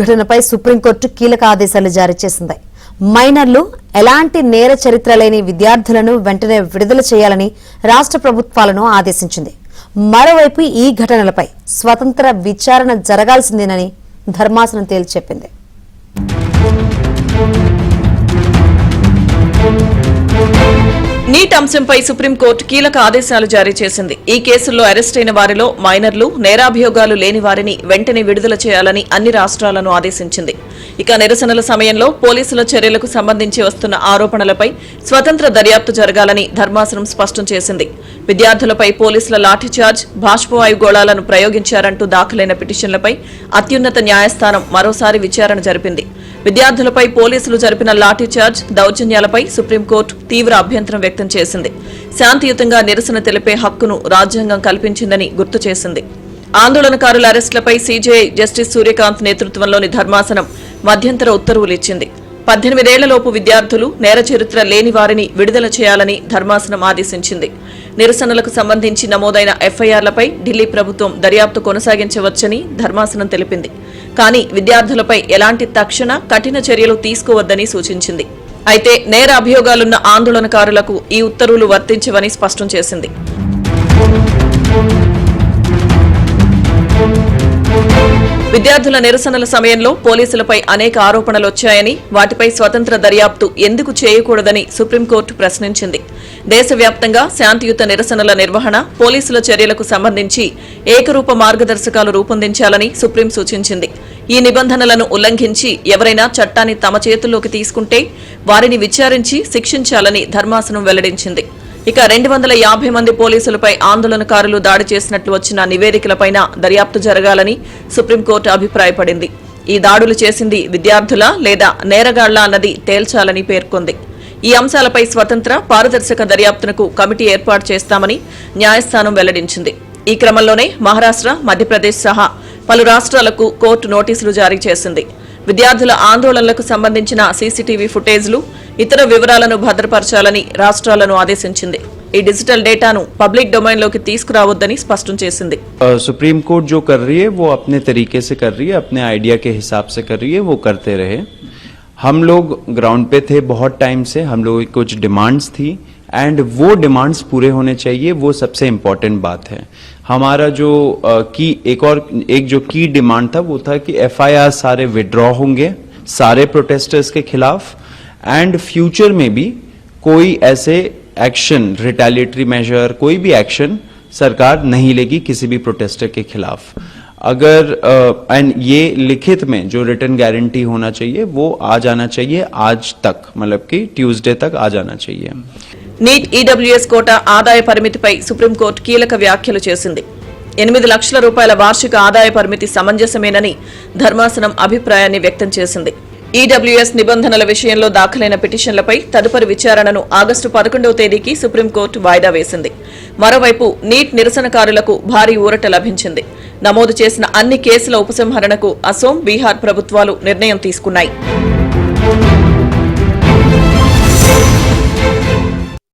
ఘటనపై సుప్రీంకోర్టు కీలక ఆదేశాలు జారీ చేసింది. మైనర్లు, ఎలాంటి నేర చరిత్ర లేని విద్యార్థులను వెంటనే విడుదల చేయాలని రాష్ట్ర ప్రభుత్వాలను ఆదేశించింది. మరోవైపు ఈ ఘటనలపై స్వతంత్ర విచారణ జరగాల్సిందేనని ధర్మాసనం తేల్చి చెప్పింది. నీట్ అంశంపై సుప్రీంకోర్టు కీలక ఆదేశాలు జారీ చేసింది. ఈ కేసుల్లో అరెస్ట్ అయిన వారిలో మైనర్లు, నేరాభియోగాలు లేని వారిని వెంటనే విడుదల చేయాలని అన్ని రాష్ట్రాలను ఆదేశించింది. ఇక నిరసనల సమయంలో పోలీసుల చర్యలకు సంబంధించి వస్తున్న ఆరోపణలపై స్వతంత్ర దర్యాప్తు జరగాలని ధర్మాసనం స్పష్టం చేసింది. విద్యార్థులపై పోలీసుల లాఠీచార్జ్, బాష్పవాయు గోళాలను ప్రయోగించారంటూ దాఖలైన పిటిషన్లపై అత్యున్నత న్యాయస్థానం మరోసారి విచారణ జరిపింది. విద్యార్థులపై పోలీసులు జరిపిన లాఠీచార్జ్, దౌర్జన్యాలపై సుప్రీంకోర్టు తీవ్ర అభ్యంతరం వ్యక్తం చేసింది. శాంతియుతంగా నిరసన తెలిపే హక్కును రాజ్యాంగం కల్పించిందని గుర్తు చేసింది. ఆందోళనకారుల అరెస్టులపై సీజేఐ జస్టిస్ సూర్యకాంత్ నేతృత్వంలోని ధర్మాసనం మధ్యంతర ఉత్తర్వులు ఇచ్చింది. 18 ఏళ్లలోపు విద్యార్థులు, నేర చరిత్ర లేని వారిని విడుదల చేయాలని ధర్మాసనం ఆదేశించింది. నిరసనలకు సంబంధించి నమోదైన ఎఫ్ఐఆర్లపై ఢిల్లీ ప్రభుత్వం దర్యాప్తు కొనసాగించవచ్చని ధర్మాసనం తెలిపింది. కానీ విద్యార్థులపై ఎలాంటి తక్షణ, కఠిన చర్యలు తీసుకోవద్దని సూచించింది. అయితే నేర అభియోగాలున్న ఆందోళనకారులకు ఈ ఉత్తర్వులు వర్తించవని స్పష్టం చేసింది. విద్యార్థుల నిరసనల సమయంలో పోలీసులపై అనేక ఆరోపణలు వచ్చాయని, వాటిపై స్వతంత్ర దర్యాప్తు ఎందుకు చేయకూడదని సుప్రీంకోర్టు ప్రశ్నించింది. దేశవ్యాప్తంగా శాంతియుత నిరసనల నిర్వహణ, పోలీసుల చర్యలకు సంబంధించి ఏకరూప మార్గదర్శకాలు రూపొందించాలని సుప్రీం సూచించింది. ఈ నిబంధనలను ఉల్లంఘించి ఎవరైనా చట్టాన్ని తమ చేతుల్లోకి తీసుకుంటే వారిని విచారించి శిక్షించాలని ధర్మాసనం వెల్లడించింది. ఇక 250 మంది పోలీసులపై ఆందోళనకారులు దాడి చేసినట్లు వచ్చిన నివేదికలపై దర్యాప్తు జరగాలని సుప్రీంకోర్టు అభిప్రాయపడింది. ఈ దాడులు చేసింది విద్యార్థులా లేదా నేరగాళ్లా అన్నది తేల్చాలని పేర్కొంది. ఈ అంశాలపై స్వతంత్ర, పారదర్శక దర్యాప్తునకు కమిటీ ఏర్పాటు చేస్తామని న్యాయస్థానం వెల్లడించింది. ఈ క్రమంలోనే మహారాష్ట్ర, మధ్యప్రదేశ్ సహా పలు రాష్ట్రాలకు కోర్టు నోటీసులు జారీ చేసింది. విద్యార్థుల ఆందోళనలకు సంబంధించిన సీసీటీవీ ఫుటేజ్లు, ఇతర వివరాలను భద్రపరచాలని రాష్ట్రాలను ఆదేశించింది. ఈ డిజిటల్ డేటాను పబ్లిక్ డొమైన్ లోకి తీసుకురావద్దని స్పష్టం చేసింది. सुप्रीम कोर्ट जो कर रही है वो अपने तरीके से कर रही है, अपने आइडिया के हिसाब से कर रही है, वो करते रहे. हम लोग ग्राउंड पे थे बहुत टाइम से, हम लोगों की कुछ डिमांड्स थी एंड वो डिमांड्स पूरे होने चाहिए, वो सबसे इम्पोर्टेंट बात है. हमारा जो एक जो की डिमांड था वो था कि एफआईआर सारे विड्रॉ होंगे सारे प्रोटेस्टर्स के खिलाफ एंड फ्यूचर में भी कोई ऐसे एक्शन, रिटेलिएटरी मेजर, कोई भी एक्शन सरकार नहीं लेगी किसी भी प्रोटेस्टर के खिलाफ. अगर एंड ये लिखित में जो रिटर्न गारंटी होना चाहिए वो आ जाना चाहिए आज तक, मतलब कि ट्यूसडे तक आ जाना चाहिए. నీట్ ఈడబ్ల్యూఎస్ కోటా ఆదాయ పరిమితిపై సుప్రీంకోర్టు కీలక వ్యాఖ్యలు చేసింది. 8 లక్షల రూపాయల వార్షిక ఆదాయ పరిమితి సమంజసమేనని ధర్మాసనం అభిప్రాయాన్ని వ్యక్తం చేసింది. ఈడబ్ల్యూఎస్ నిబంధనల విషయంలో దాఖలైన పిటిషన్లపై తదుపరి విచారణను ఆగస్టు 11వ తేదీకి సుప్రీంకోర్టు వాయిదా వేసింది. మరోవైపు నీట్ నిరసనకారులకు భారీ ఊరట లభించింది. నమోదు చేసిన అన్ని కేసుల ఉపసంహరణకు అసోం, బీహార్ ప్రభుత్వాలు నిర్ణయం తీసుకున్నాయి.